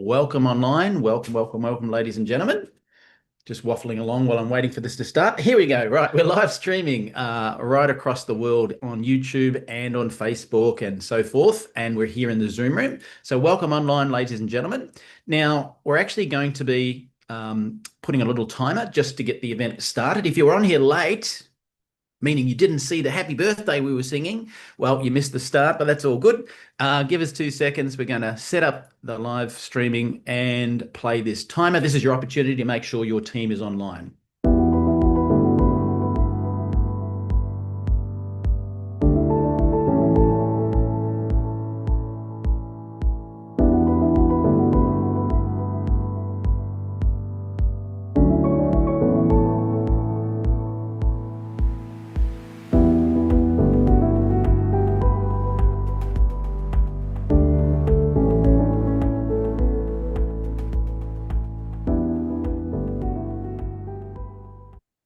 welcome online. Welcome, ladies and gentlemen. Just waffling along while I'm waiting for this to start. Here we go. Right, we're live streaming right across the world on YouTube and on Facebook and so forth. And we're here in the Zoom room. So welcome online, ladies and gentlemen. Now, we're actually going to be putting a little timer just to get the event started. If you're on here late, meaning you didn't see the happy birthday we were singing, well, you missed the start, but that's all good. Give us 2 seconds. We're going to set up the live streaming and play this timer. This is your opportunity to make sure your team is online.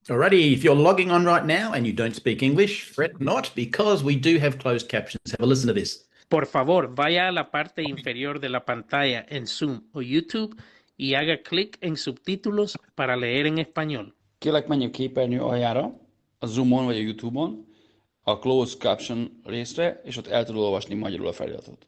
Alrighty, if you're logging on right now and you don't speak English, fret not, because we do have closed captions. Have a listen to this. Por favor, vaya a la parte inferior de la pantalla en Zoom o YouTube y haga clic en subtítulos para leer en español. Kérlek, menj a képernyő aljára, a Zoomon vagy a YouTube-on, a Closed Caption részre, és ott el tudod olvasni magyarul a feliratot.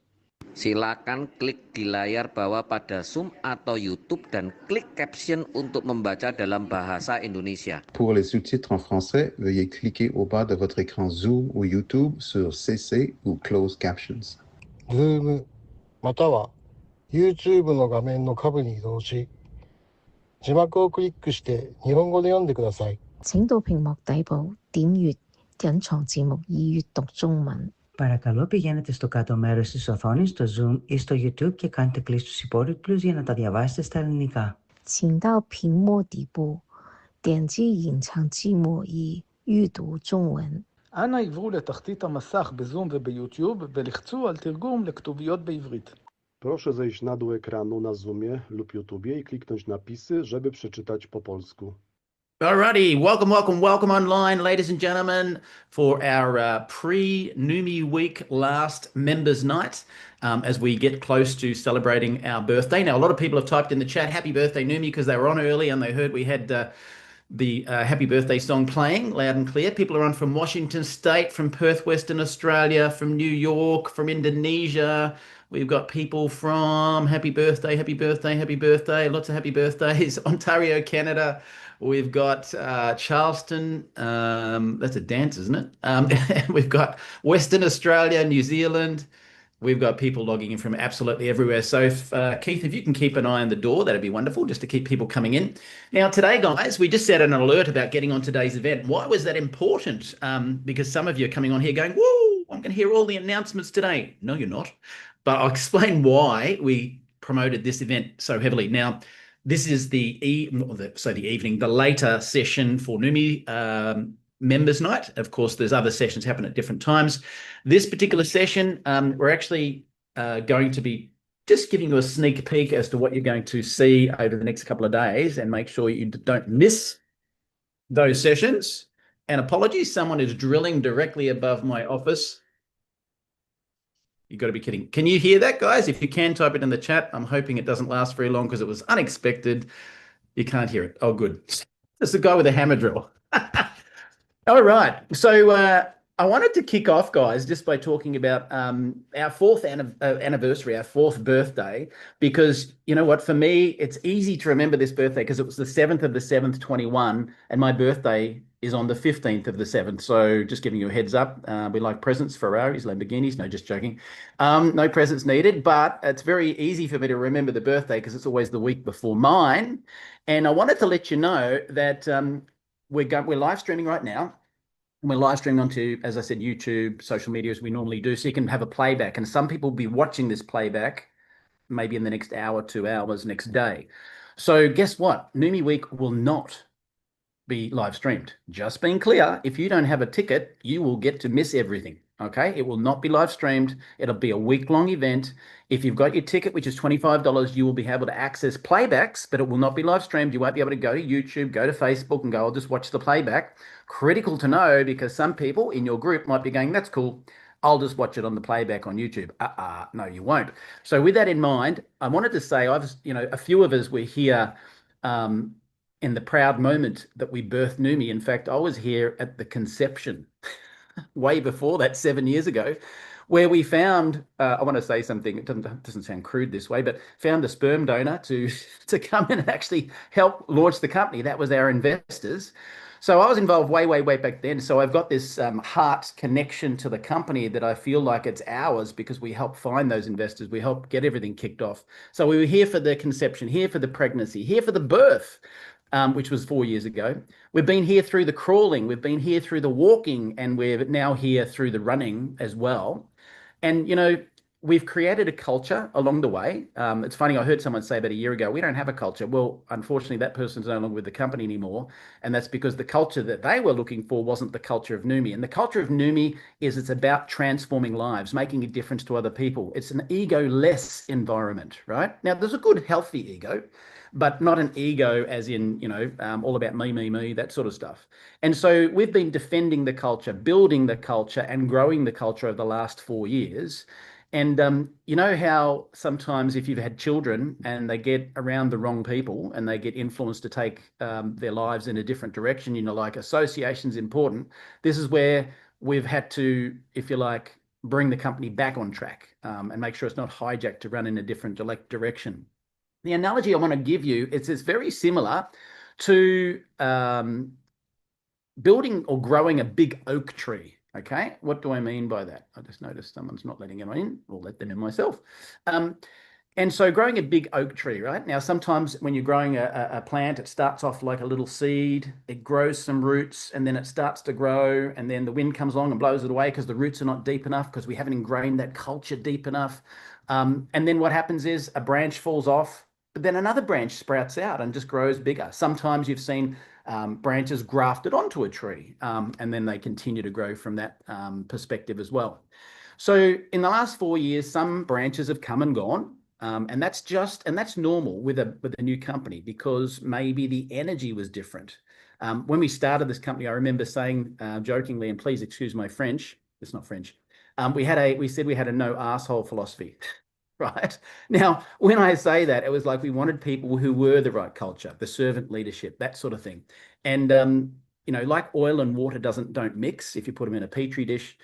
Silakan klik di layar bawah pada Zoom atau YouTube dan klik caption untuk membaca dalam bahasa Indonesia. Pour les sous-titres en français, veuillez cliquer au bas de votre écran Zoom ou YouTube sur CC ou Closed Captions. Zoom または YouTube の画面の下部に移動し、字幕をクリックして日本語で読んでください。請到屏幕底部點閱隱藏字幕以閱讀中文。Παρακαλώ πηγαίνετε στο κάτω μέρος της οθόνης, στο Zoom ή στο YouTube και κάντε κλικ στους υπότιτλους για να τα διαβάσετε στα ελληνικά. 請到屏幕底部點擊隱藏字幕以閱讀中文. אנא עברו לתחתית המסך בזום וביוטיוב ולחצו על תרגום לכתוביות בעברית. Proszę zejść na dół ekranu na Zoomie lub YouTubie i kliknąć napisy, żeby przeczytać po polsku. Alrighty, welcome online, ladies and gentlemen, for our pre-Neumi Week last members night as we get close to celebrating our birthday. Now, a lot of people have typed in the chat, happy birthday, Neumi, because they were on early and they heard we had the happy birthday song playing loud and clear. People are on from Washington State, from Perth, Western Australia, from New York, from Indonesia. We've got people from happy birthday, lots of happy birthdays, Ontario, Canada. We've got Charleston, that's a dance, isn't it? We've got Western Australia, New Zealand. We've got people logging in from absolutely everywhere. So if, Keith, if you can keep an eye on the door, that'd be wonderful, just to keep people coming in. Now, today, guys, we just set an alert about getting on today's event. Why was that important? Because some of you are coming on here going, whoa, I'm going to hear all the announcements today. No, you're not. But I'll explain why we promoted this event so heavily. Now, this is the later session for Neumi members night. Of course, there's other sessions happen at different times. This particular session, we're actually going to be just giving you a sneak peek as to what you're going to see over the next couple of days, and make sure you don't miss those sessions. And apologies, someone is drilling directly above my office. You've got to be kidding. Can you hear that, guys? If you can, type it in the chat. I'm hoping it doesn't last very long because it was unexpected. You can't hear it. Oh, good. It's the guy with a hammer drill. All right. So I wanted to kick off, guys, just by talking about our fourth anniversary, our fourth birthday, because, you know what, for me, it's easy to remember this birthday because it was the 7th of the 7th, 21, and my birthday is on the 15th of the 7th. So just giving you a heads up, we like presents, Ferraris, Lamborghinis. No, just joking. No presents needed, but it's very easy for me to remember the birthday because it's always the week before mine. And I wanted to let you know that we're live streaming right now. And we're live streaming onto, as I said, YouTube, social media, as we normally do. So you can have a playback. And some people will be watching this playback maybe in the next hour, 2 hours, next day. So guess what? Neumi Week will not be live streamed. Just being clear, if you don't have a ticket, you will get to miss everything. Okay, it will not be live streamed. It'll be a week-long event. If you've got your ticket, which is $25, you will be able to access playbacks, but it will not be live streamed. You won't be able to go to YouTube, go to Facebook and go, I'll just watch the playback. Critical to know, because some people in your group might be going, that's cool. I'll just watch it on the playback on YouTube. No, you won't. So with that in mind, I wanted to say a few of us were here in the proud moment that we birthed Neumi. In fact, I was here at the conception way before that 7 years ago, where we found, I want to say something, it doesn't sound crude this way, but found a sperm donor to come in and actually help launch the company. That was our investors. So I was involved way back then. So I've got this heart connection to the company that I feel like it's ours because we help find those investors. We help get everything kicked off. So we were here for the conception, here for the pregnancy, here for the birth, which was 4 years ago. We've been here through the crawling. We've been here through the walking, and we're now here through the running as well. And, we've created a culture along the way. It's funny, I heard someone say about a year ago, we don't have a culture. Well, unfortunately, that person's no longer with the company anymore. And that's because the culture that they were looking for wasn't the culture of Neumi. And the culture of Neumi is it's about transforming lives, making a difference to other people. It's an ego-less environment, right? Now, there's a good, healthy ego, but not an ego as in, all about me, that sort of stuff. And so we've been defending the culture, building the culture, and growing the culture over the last 4 years. And you know how sometimes if you've had children and they get around the wrong people and they get influenced to take their lives in a different direction, like association's important. This is where we've had to, if you like, bring the company back on track and make sure it's not hijacked to run in a different direction. The analogy I want to give you, it's very similar to building or growing a big oak tree. Okay, what do I mean by that? I just noticed someone's not letting it in. I'll let them in myself. And so growing a big oak tree, right? Now, sometimes when you're growing a plant, it starts off like a little seed. It grows some roots, and then it starts to grow, and then the wind comes along and blows it away because the roots are not deep enough, because we haven't ingrained that culture deep enough. And then what happens is a branch falls off, but then another branch sprouts out and just grows bigger. Sometimes you've seen branches grafted onto a tree, and then they continue to grow from that perspective as well. So in the last 4 years, some branches have come and gone, and that's normal with a new company, because maybe the energy was different. When we started this company, I remember saying jokingly, and please excuse my French, it's not French, we said we had a no asshole philosophy. Right now, when I say that, it was like we wanted people who were the right culture, the servant leadership, that sort of thing. And like oil and water don't mix if you put them in a petri dish.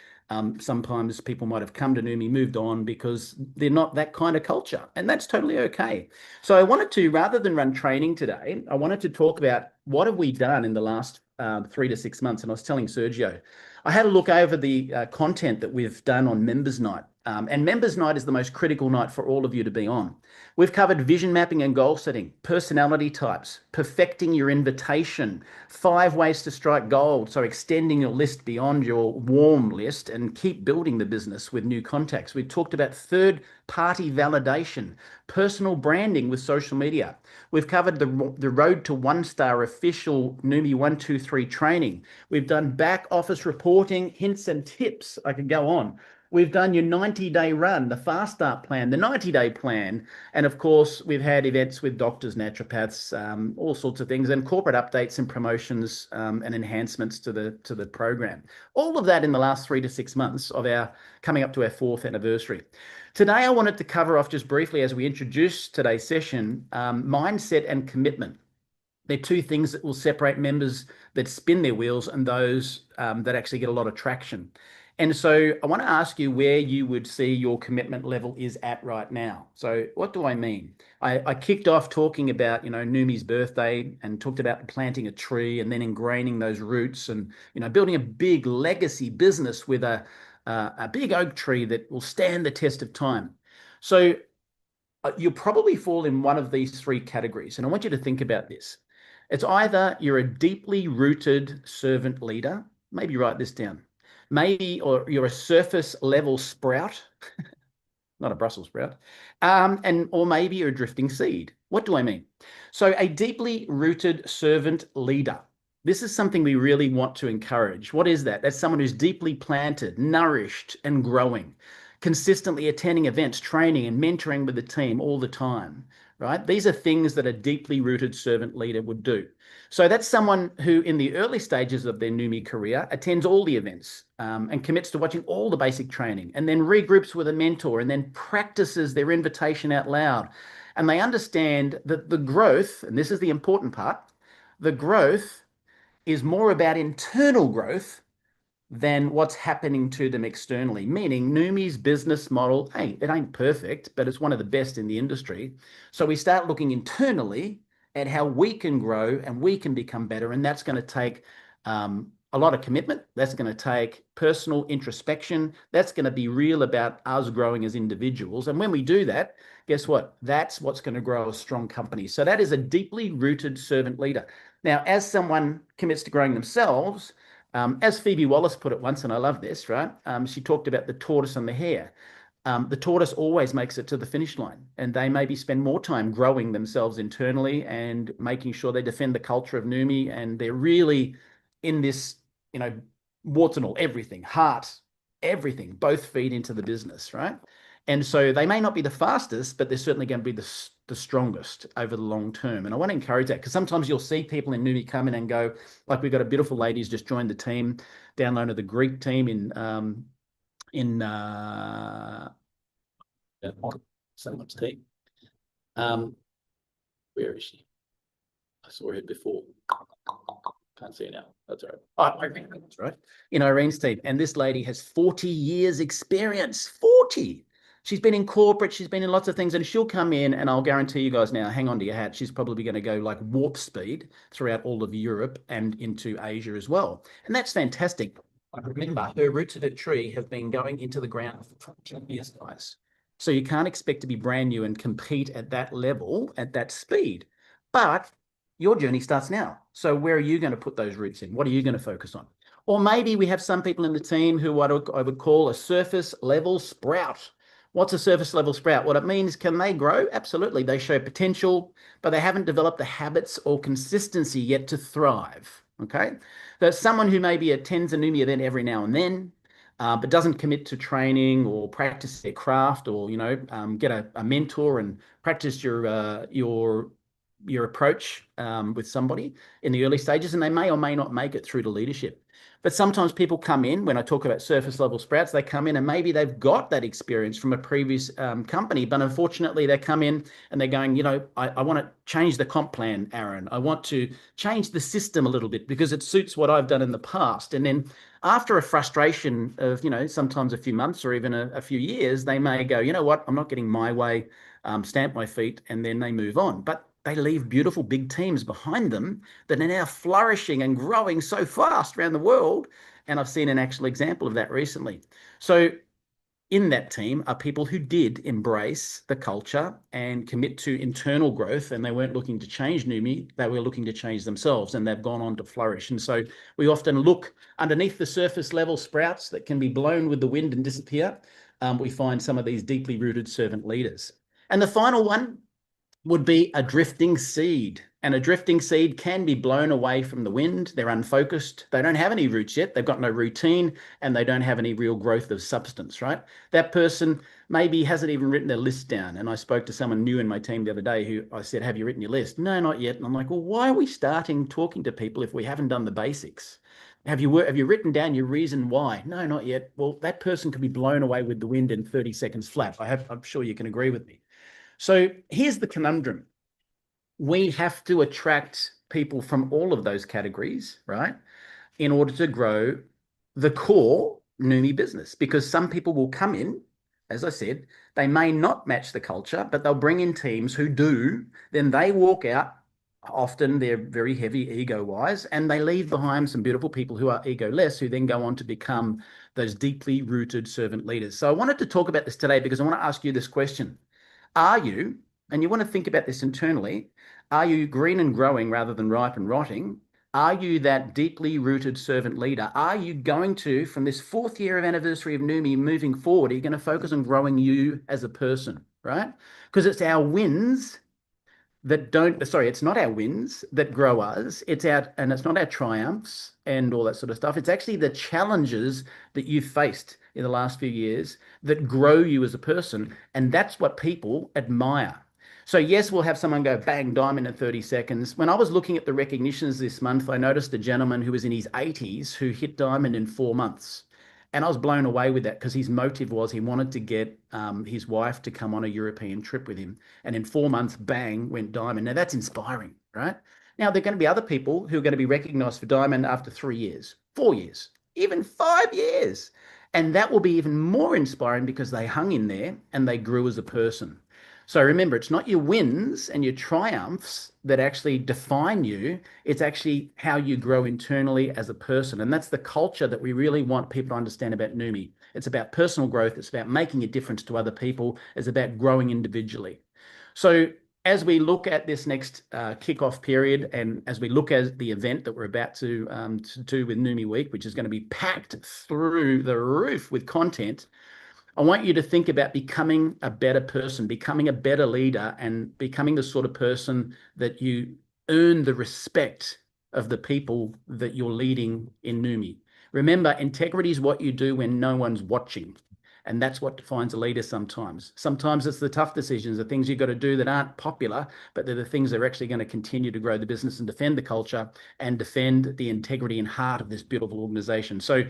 Sometimes people might have come to Neumi, moved on because they're not that kind of culture, and that's totally okay. So I wanted to, rather than run training today, I wanted to talk about what have we done in the last 3 to 6 months. And I was telling Sergio, I had a look over the content that we've done on Members Night. And Members Night is the most critical night for all of you to be on. We've covered vision mapping and goal setting, personality types, perfecting your invitation, 5 ways to strike gold, so extending your list beyond your warm list and keep building the business with new contacts. We talked about third-party validation, personal branding with social media. We've covered the road to 1-star official Neumi 123 training. We've done back office reporting, hints and tips. I could go on. We've done your 90-day run, the fast start plan, the 90-day plan. And of course, we've had events with doctors, naturopaths, all sorts of things, and corporate updates and promotions and enhancements to the program. All of that in the last 3 to 6 months of our coming up to our 4th anniversary. Today, I wanted to cover off just briefly as we introduce today's session, mindset and commitment. They're 2 things that will separate members that spin their wheels and those that actually get a lot of traction. And so I want to ask you where you would see your commitment level is at right now. So what do I mean? I kicked off talking about, Neumi's birthday, and talked about planting a tree and then ingraining those roots and, building a big legacy business with a big oak tree that will stand the test of time. So you'll probably fall in one of these 3 categories. And I want you to think about this. It's either you're a deeply rooted servant leader, maybe write this down. Maybe, or you're a surface level sprout, not a Brussels sprout, or maybe you're a drifting seed. What do I mean? So a deeply rooted servant leader. This is something we really want to encourage. What is that? That's someone who's deeply planted, nourished, and growing. consistently attending events, training and mentoring with the team all the time, right? These are things that a deeply rooted servant leader would do. So that's someone who in the early stages of their Neumi career attends all the events and commits to watching all the basic training and then regroups with a mentor and then practices their invitation out loud. And they understand that the growth, and this is the important part, the growth is more about internal growth than what's happening to them externally, meaning Neumi's business model, hey, it ain't perfect, but it's one of the best in the industry. So we start looking internally at how we can grow and we can become better. And that's going to take a lot of commitment. That's going to take personal introspection. That's going to be real about us growing as individuals. And when we do that, guess what? That's what's going to grow a strong company. So that is a deeply rooted servant leader. Now, as someone commits to growing themselves, as Phoebe Wallace put it once, and I love this, right? She talked about the tortoise and the hare. The tortoise always makes it to the finish line, and they maybe spend more time growing themselves internally and making sure they defend the culture of Neumi, and they're really in this, warts and all, everything, heart, everything, both feed into the business, right? And so they may not be the fastest, but they're certainly going to be the strongest over the long term. And I want to encourage that, because sometimes you'll see people in Neumi come in and go, like we've got a beautiful lady who's just joined the team, downloaded the Greek team in someone's team. Where is she? I saw her before. Can't see her now. That's all right. Oh, Irene, that's right. In Irene's team. And this lady has 40 years experience. 40. She's been in corporate. She's been in lots of things. And she'll come in, and I'll guarantee you guys now, hang on to your hat, she's probably going to go like warp speed throughout all of Europe and into Asia as well. And that's fantastic. Remember, her roots of the tree have been going into the ground for 20 years, guys. So you can't expect to be brand new and compete at that level, at that speed. But your journey starts now. So where are you going to put those roots in? What are you going to focus on? Or maybe we have some people in the team who I would call a surface level sprout. What's a surface level sprout? What it means, can they grow? Absolutely. They show potential, but they haven't developed the habits or consistency yet to thrive. Okay. There's someone who maybe attends a Neumi event every now and then, but doesn't commit to training or practice their craft, or, get a mentor and practice your approach with somebody in the early stages, and they may or may not make it through to leadership. But sometimes people come in, when I talk about surface level sprouts, they come in and maybe they've got that experience from a previous company, but unfortunately they come in and they're going, I want to change the comp plan, Aaron. I want to change the system a little bit because it suits what I've done in the past. And then after a frustration of, sometimes a few months or even a few years, they may go, you know what, I'm not getting my way, stamp my feet, and then they move on. But they leave beautiful big teams behind them that are now flourishing and growing so fast around the world. And I've seen an actual example of that recently. So in that team are people who did embrace the culture and commit to internal growth, and they weren't looking to change Neumi, they were looking to change themselves, and they've gone on to flourish. And so we often look underneath the surface level sprouts that can be blown with the wind and disappear. We find some of these deeply rooted servant leaders. And the final one would be a drifting seed. And a drifting seed can be blown away from the wind. They're unfocused. They don't have any roots yet. They've got no routine, and they don't have any real growth of substance, right? That person maybe hasn't even written their list down. And I spoke to someone new in my team the other day who I said, have you written your list? No, not yet. And I'm like, well, why are we starting talking to people if we haven't done the basics? Have you written down your reason why? No, not yet. Well, that person could be blown away with the wind in 30 seconds flat. I'm sure you can agree with me. So here's the conundrum. We have to attract people from all of those categories, right, in order to grow the core Neumi business, because some people will come in, as I said, they may not match the culture, but they'll bring in teams who do. Then they walk out. Often they're very heavy ego-wise, and they leave behind some beautiful people who are ego-less, who then go on to become those deeply rooted servant leaders. So I wanted to talk about this today because I want to ask you this question. Are you, and you want to think about this internally, are you green and growing rather than ripe and rotting? Are you that deeply rooted servant leader? Are you going to, from this 4th year of anniversary of Neumi moving forward, are you going to focus on growing you as a person, right? Because it's our wins that don't, sorry, it's not our wins that grow us. And it's not our triumphs and all that sort of stuff. It's actually the challenges that you've faced in the last few years that grow you as a person. And that's what people admire. So yes, we'll have someone go bang diamond in 30 seconds. When I was looking at the recognitions this month, I noticed a gentleman who was in his 80s who hit diamond in 4 months. And I was blown away with that because his motive was he wanted to get his wife to come on a European trip with him. And in 4 months, bang, went diamond. Now that's inspiring, right? Now, there are going to be other people who are going to be recognized for diamond after 3 years, 4 years, even 5 years. And that will be even more inspiring because they hung in there and they grew as a person. So remember, it's not your wins and your triumphs that actually define you. It's actually how you grow internally as a person. And that's the culture that we really want people to understand about Neumi. It's about personal growth. It's about making a difference to other people. It's about growing individually. So as we look at this next kickoff period, and as we look at the event that we're about to do with Neumi Week, which is going to be packed through the roof with content, I want you to think about becoming a better person, becoming a better leader, and becoming the sort of person that you earn the respect of the people that you're leading in Neumi. Remember, integrity is what you do when no one's watching. And that's what defines a leader sometimes. Sometimes it's the tough decisions, the things you've got to do that aren't popular, but they're the things that are actually going to continue to grow the business and defend the culture and defend the integrity and heart of this beautiful organization. So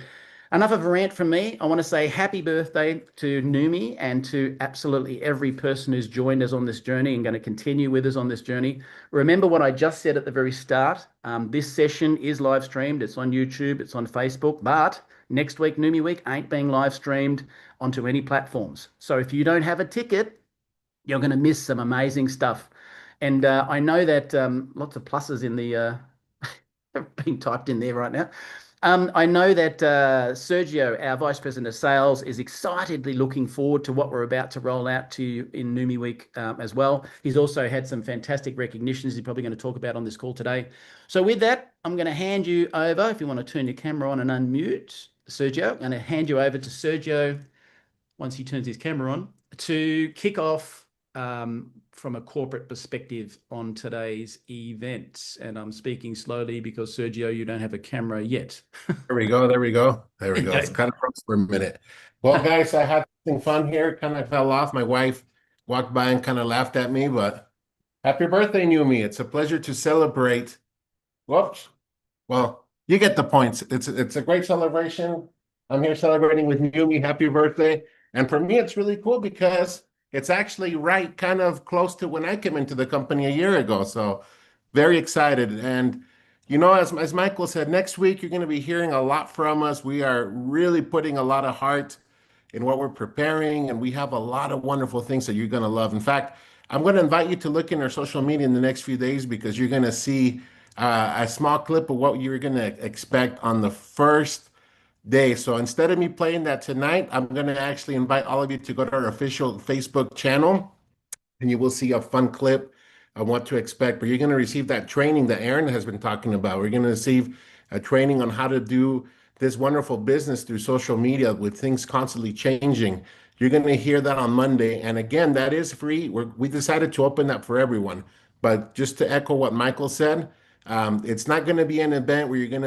enough of a rant from me. I want to say happy birthday to Neumi and to absolutely every person who's joined us on this journey and going to continue with us on this journey. Remember what I just said at the very start. This session is live streamed. It's on YouTube. It's on Facebook. But next week, Neumi Week ain't being live streamed onto any platforms. So if you don't have a ticket, you're going to miss some amazing stuff. And I know that lots of pluses in the being typed in there right now. I know that Sergio, our Vice President of Sales, is excitedly looking forward to what we're about to roll out to you in Neumi Week as well. He's also had some fantastic recognitions he's probably going to talk about on this call today. So with that, I'm going to hand you over, if you want to turn your camera on and unmute, Sergio, I'm going to hand you over to Sergio, once he turns his camera on, to kick off from a corporate perspective on today's event. And I'm speaking slowly because, Sergio, you don't have a camera yet. There we go. There we go. There we go. Okay. It's kind of froze for a minute. Well, guys, I had something fun here. Kind of fell off. My wife walked by and kind of laughed at me, but happy birthday, Neumi. It's a pleasure to celebrate. Whoops. Well, you get the points. It's a great celebration. I'm here celebrating with Neumi. Happy birthday. And for me, it's really cool because it's actually right kind of close to when I came into the company a year ago. So very excited. And, you know, as Michael said, next week, you're going to be hearing a lot from us. We are really putting a lot of heart in what we're preparing, and we have a lot of wonderful things that you're going to love. In fact, I'm going to invite you to look in our social media in the next few days because you're going to see a small clip of what you're going to expect on the first day. So instead of me playing that tonight, I'm going to actually invite all of you to go to our official Facebook channel, and you will see a fun clip of what to expect. But you're going to receive that training that Aaron has been talking about. We're going to receive a training on how to do this wonderful business through social media with things constantly changing. You're going to hear that on Monday. And again, that is free. We decided to open that for everyone. But just to echo what Michael said, it's not going to be an event where we're going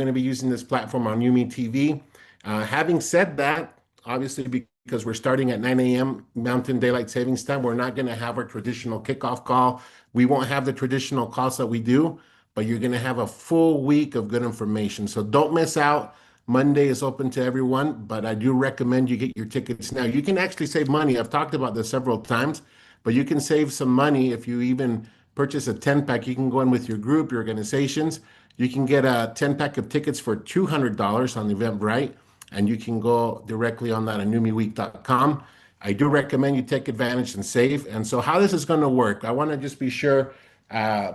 to be using this platform on Neumi TV. Having said that, obviously, because we're starting at 9 a.m. Mountain Daylight Savings Time, we're not going to have our traditional kickoff call. We won't have the traditional calls that we do, but you're going to have a full week of good information. So don't miss out. Monday is open to everyone, but I do recommend you get your tickets now. You can actually save money. I've talked about this several times, but you can save some money if you even purchase a 10-pack. You can go in with your group, your organizations. You can get a 10-pack of tickets for $200 on Eventbrite, and you can go directly on that at neumiweek.com. I do recommend you take advantage and save. And so how this is going to work, I want to just be sure,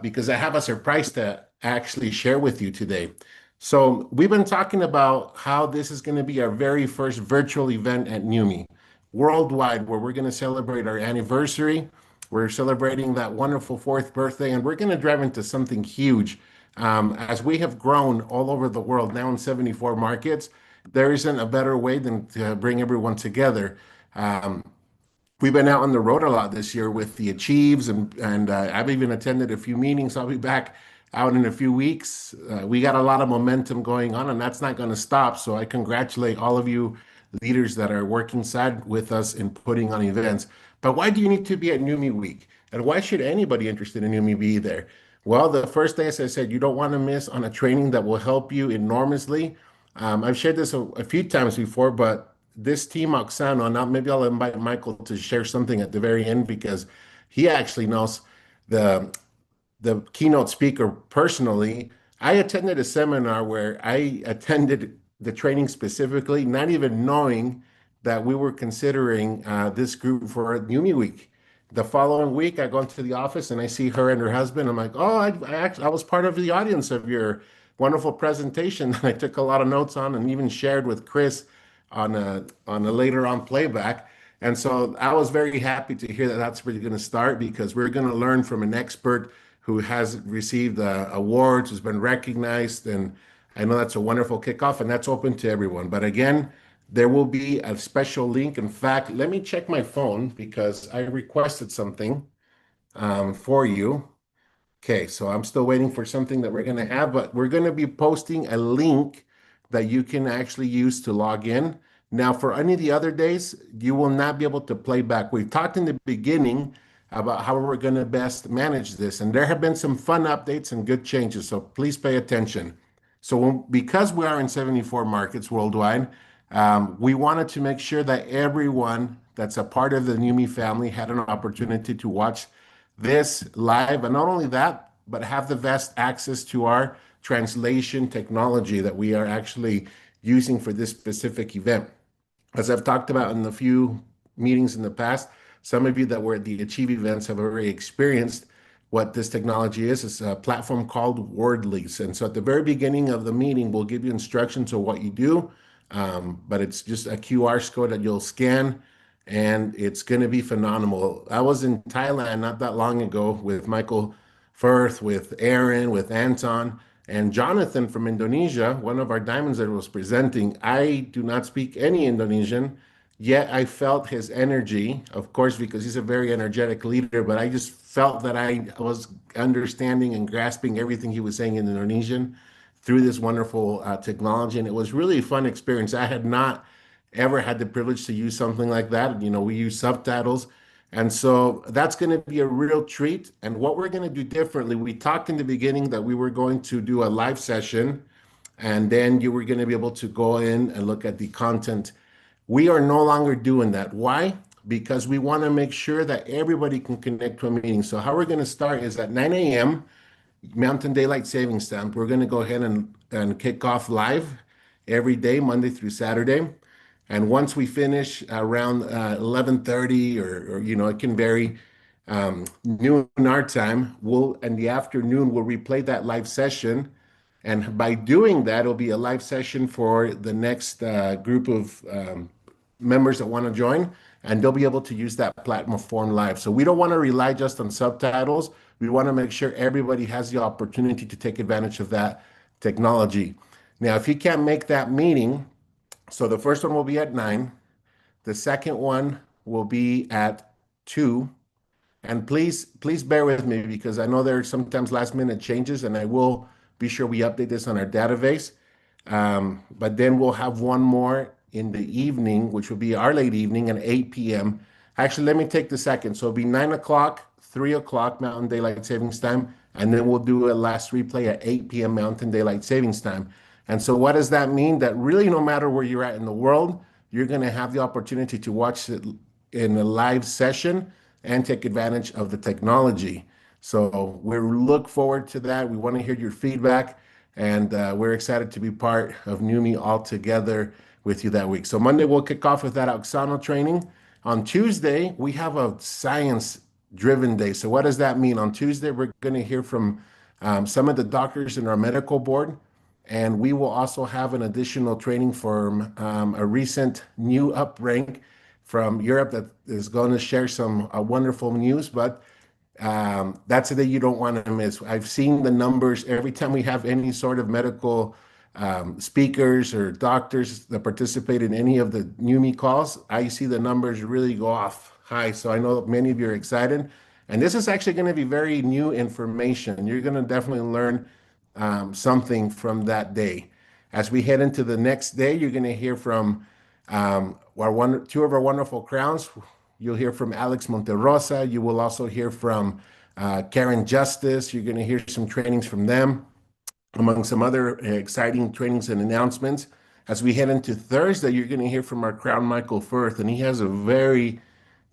because I have a surprise to actually share with you today. So we've been talking about how this is going to be our very first virtual event at Neumi Worldwide, where we're going to celebrate our anniversary. We're celebrating that wonderful 4th birthday, and we're going to drive into something huge. As we have grown all over the world, now in 74 markets, there isn't a better way than to bring everyone together. we've been out on the road a lot this year with the Achieves, and I've even attended a few meetings. I'll be back out in a few weeks. We got a lot of momentum going on, and that's not going to stop. So I congratulate all of you leaders that are working side with us in putting on events. But why do you need to be at Neumi Week? And why should anybody interested in Neumi be there? Well, the first day, as I said, you don't want to miss on a training that will help you enormously. I've shared this a few times before, but this team Oksana, now maybe I'll invite Michael to share something at the very end because he actually knows the keynote speaker personally. I attended a seminar where I attended the training specifically, not even knowing that we were considering this group for Neumi Week. The following week, I go into the office and I see her and her husband. I'm like, oh, I was part of the audience of your wonderful presentation. I took a lot of notes on and even shared with Chris on a later on playback. And so I was very happy to hear that that's where you're going to start because we're going to learn from an expert who has received awards, who's been recognized. And I know that's a wonderful kickoff and that's open to everyone. But again, there will be a special link. In fact, let me check my phone because I requested something for you. Okay, so I'm still waiting for something that we're going to have, but we're going to be posting a link that you can actually use to log in. Now, for any of the other days, you will not be able to play back. We talked in the beginning about how we're going to best manage this, and there have been some fun updates and good changes, so please pay attention. So because we are in 74 markets worldwide, we wanted to make sure that everyone that's a part of the Neumi family had an opportunity to watch this live, and not only that, but have the best access to our translation technology that we are actually using for this specific event. As I've talked about in a few meetings in the past, some of you that were at the Achieve events have already experienced what this technology is. It's a platform called Wordleys. And so at the very beginning of the meeting, we'll give you instructions on what you do, but it's just a QR code that you'll scan and it's going to be phenomenal. I was in Thailand not that long ago with Michael Firth, with Aaron, with Anton, and Jonathan from Indonesia, one of our diamonds that was presenting. I do not speak any Indonesian, yet I felt his energy, of course, because he's a very energetic leader, but I just felt that I was understanding and grasping everything he was saying in Indonesian through this wonderful technology. And it was really a fun experience. I had not ever had the privilege to use something like that. You know, we use subtitles. And so that's going to be a real treat. And what we're going to do differently, we talked in the beginning that we were going to do a live session, and then you were going to be able to go in and look at the content. We are no longer doing that. Why? Because we want to make sure that everybody can connect to a meeting. So how we're going to start is at 9 a.m. Mountain Daylight Savings Time. We're going to go ahead and kick off live every day, Monday through Saturday. And once we finish around 11:30 or you know, it can vary, noon our time, in the afternoon, we'll replay that live session. And by doing that, it'll be a live session for the next group of members that want to join, and they'll be able to use that platform live. So we don't want to rely just on subtitles. We want to make sure everybody has the opportunity to take advantage of that technology. Now, if you can't make that meeting, so the first one will be at 9. The second one will be at 2. And please bear with me because I know there are sometimes last minute changes, and I will be sure we update this on our database. But then we'll have one more in the evening, which will be our late evening at 8 p.m. Actually, let me take the second. So it'll be 9 o'clock, 3 o'clock Mountain Daylight Savings Time, and then we'll do a last replay at 8 p.m. Mountain Daylight Savings Time. And so what does that mean? That really no matter where you're at in the world, you're going to have the opportunity to watch it in a live session and take advantage of the technology. So we look forward to that. We want to hear your feedback, and we're excited to be part of Neumi all together with you that week. So Monday, we'll kick off with that Oksana training. On Tuesday, we have a science-driven day. So what does that mean? On Tuesday, we're going to hear from some of the doctors in our medical board, and we will also have an additional training from a recent new up rank from Europe that is going to share some wonderful news, but that's a day you don't want to miss. I've seen the numbers every time we have any sort of medical speakers or doctors that participate in any of the Neumi calls. I see the numbers really go off high. So I know many of you are excited. And this is actually going to be very new information. You're going to definitely learn something from that day. As we head into the next day, you're going to hear from two of our wonderful crowns. You'll hear from Alex Monterosa. You will also hear from Karen Justice. You're going to hear some trainings from them, among some other exciting trainings and announcements. As we head into Thursday, you're going to hear from our crown, Michael Firth, and he has a very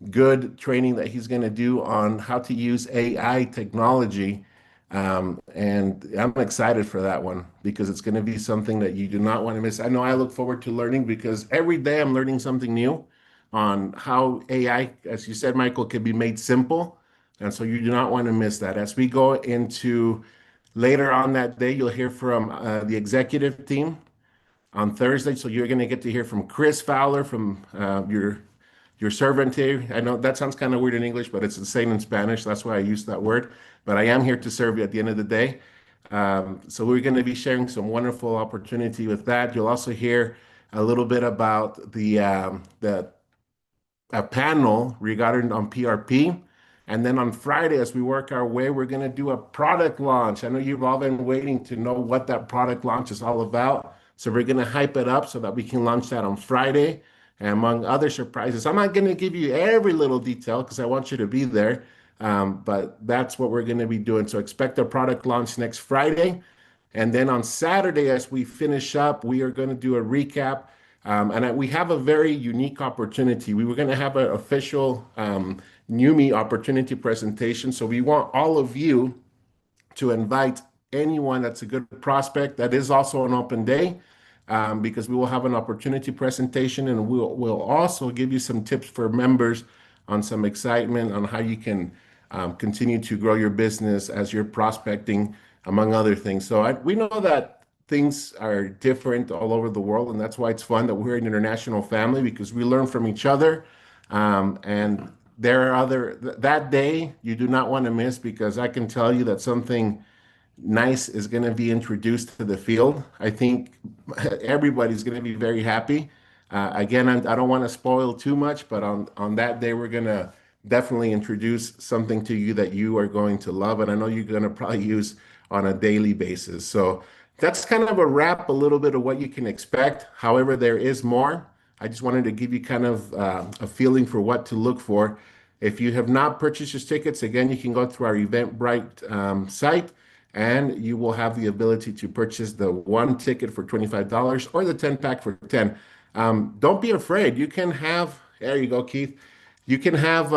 good training that he's going to do on how to use AI technology. And I'm excited for that one because it's going to be something that you do not want to miss. I know I look forward to learning because every day I'm learning something new on how AI, as you said, Michael, can be made simple. And so you do not want to miss that. As we go into later on that day, you'll hear from the executive team on Thursday. So you're going to get to hear from Chris Fowler from your servant here. I know that sounds kind of weird in English, but it's the same in Spanish. That's why I use that word. But I am here to serve you at the end of the day. So we're going to be sharing some wonderful opportunity with that. You'll also hear a little bit about a panel regarding on PRP. And then on Friday, as we work our way, we're going to do a product launch. I know you've all been waiting to know what that product launch is all about. So we're going to hype it up so that we can launch that on Friday. And among other surprises, I'm not going to give you every little detail because I want you to be there. But that's what we're going to be doing. So expect a product launch next Friday. And then on Saturday, as we finish up, we are going to do a recap. We have a very unique opportunity. We were going to have an official Neumi opportunity presentation. So we want all of you to invite anyone that's a good prospect. That is also an open day because we will have an opportunity presentation and we'll also give you some tips for members on some excitement on how you can continue to grow your business as you're prospecting, among other things. So we know that things are different all over the world, and that's why it's fun that we're an international family because we learn from each other. And there are that day you do not want to miss because I can tell you that something nice is going to be introduced to the field. I think everybody's going to be very happy. Again, I don't want to spoil too much, but on that day, we're going to definitely introduce something to you that you are going to love. And I know you're going to probably use on a daily basis. So that's kind of a wrap, a little bit of what you can expect. However, there is more. I just wanted to give you kind of a feeling for what to look for. If you have not purchased your tickets, again, you can go through our Eventbrite site and you will have the ability to purchase the one ticket for $25 or the 10-pack for 10. Don't be afraid. You can have, there you go, Keith. You can have,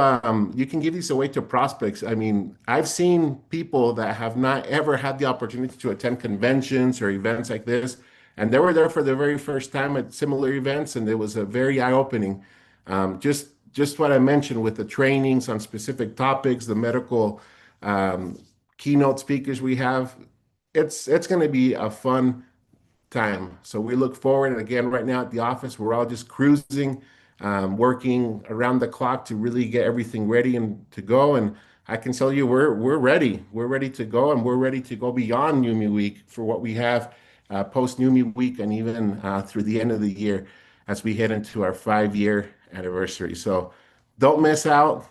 you can give these away to prospects. I mean, I've seen people that have not ever had the opportunity to attend conventions or events like this, and they were there for the very first time at similar events, and it was a very eye-opening. Just what I mentioned with the trainings on specific topics, the medical keynote speakers we have, it's going to be a fun time. So we look forward. And again, right now at the office, we're all just cruising, working around the clock to really get everything ready and to go. And I can tell you, we're ready. We're ready to go, and we're ready to go beyond Neumi Week for what we have post Neumi Week, and even through the end of the year as we head into our 5-year anniversary. So don't miss out.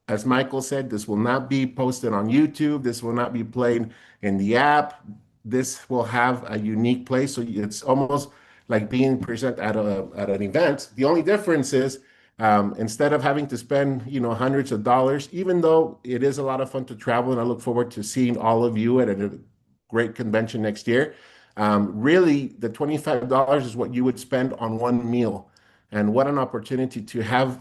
As Michael said, this will not be posted on YouTube. This will not be played in the app. This will have a unique place. So it's almost like being present at an event. The only difference is instead of having to spend, hundreds of dollars, even though it is a lot of fun to travel, and I look forward to seeing all of you at a great convention next year. Really, the $25 is what you would spend on one meal. And what an opportunity to have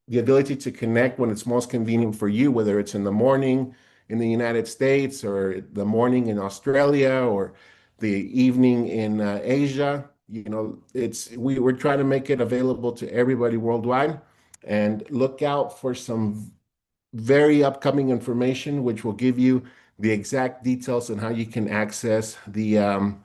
the ability to connect when it's most convenient for you, whether it's in the morning in the United States or the morning in Australia or the evening in Asia. We're trying to make it available to everybody worldwide, and look out for some very upcoming information, which will give you the exact details on how you can access the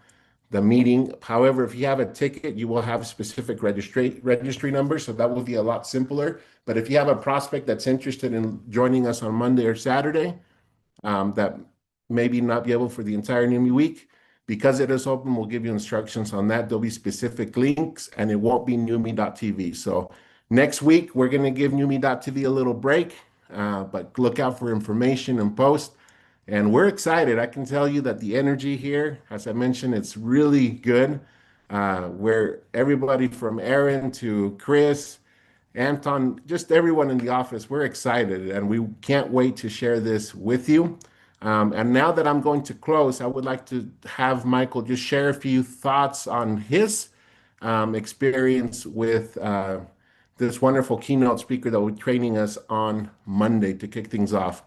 meeting. However, if you have a ticket, you will have a specific registry number, so that will be a lot simpler. But if you have a prospect that's interested in joining us on Monday or Saturday, that maybe not be able for the entire Neumi week, because it is open, we'll give you instructions on that. There'll be specific links, and it won't be neumi.tv. So Next week, we're going to give Neumi.tv a little break, but look out for information and post. And we're excited. I can tell you that the energy here, as I mentioned, it's really good. Where everybody from Aaron to Chris, Anton, just everyone in the office, we're excited and we can't wait to share this with you. And now that I'm going to close, I would like to have Michael just share a few thoughts on his experience with this wonderful keynote speaker that will be training us on Monday to kick things off.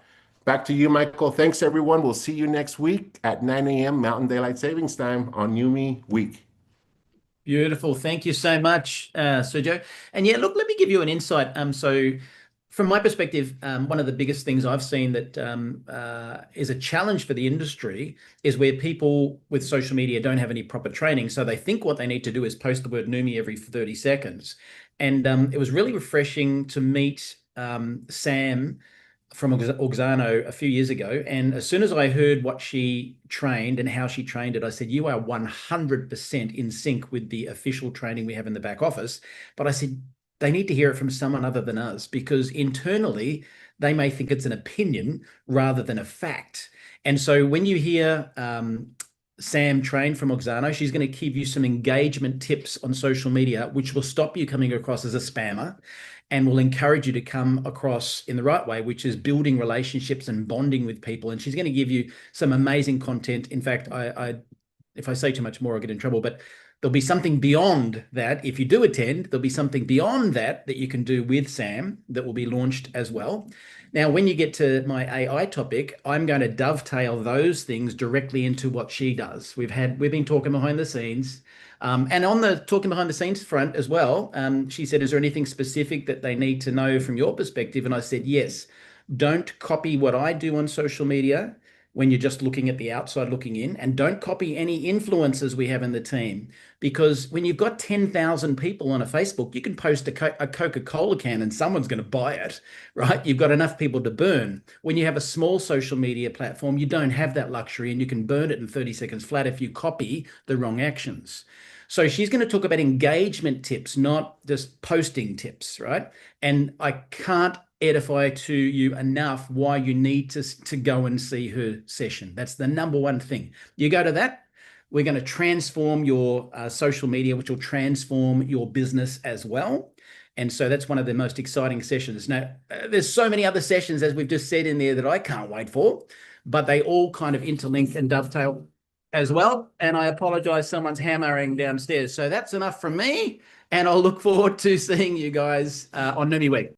Back to you, Michael. Thanks, everyone. We'll see you next week at 9 a.m. Mountain Daylight Savings Time on Neumi Week. Beautiful. Thank you so much, Sergio. And yeah, look, let me give you an insight. So from my perspective, one of the biggest things I've seen that is a challenge for the industry is where people with social media don't have any proper training. So they think what they need to do is post the word Neumi every 30 seconds. And it was really refreshing to meet Sam from Auxano a few years ago. And as soon as I heard what she trained and how she trained it, I said, you are 100% in sync with the official training we have in the back office. But I said, they need to hear it from someone other than us, because internally they may think it's an opinion rather than a fact. And so when you hear Sam train from Auxano, she's going to give you some engagement tips on social media, which will stop you coming across as a spammer and will encourage you to come across in the right way, which is building relationships and bonding with people. And she's going to give you some amazing content. In fact, if I say too much more, I'll get in trouble, but there'll be something beyond that. If you do attend, there'll be something beyond that that you can do with Sam that will be launched as well. Now, when you get to my AI topic, I'm going to dovetail those things directly into what she does. We've been talking behind the scenes. And on the talking behind the scenes front as well, she said, is there anything specific that they need to know from your perspective? And I said, yes, don't copy what I do on social media when you're just looking at the outside looking in, and don't copy any influencers we have in the team, because when you've got 10,000 people on a Facebook, you can post a Coca-Cola can and someone's going to buy it, right? You've got enough people to burn. When you have a small social media platform, you don't have that luxury, and you can burn it in 30 seconds flat if you copy the wrong actions. So she's going to talk about engagement tips, not just posting tips, right? And I can't edify to you enough why you need to go and see her session. That's the number one thing. You go to that, we're going to transform your social media, which will transform your business as well. And so that's one of the most exciting sessions. Now, there's so many other sessions, as we've just said in there, that I can't wait for, but they all kind of interlink and dovetail as well. And I apologize, someone's hammering downstairs. So that's enough from me, and I'll look forward to seeing you guys on Neumi Week.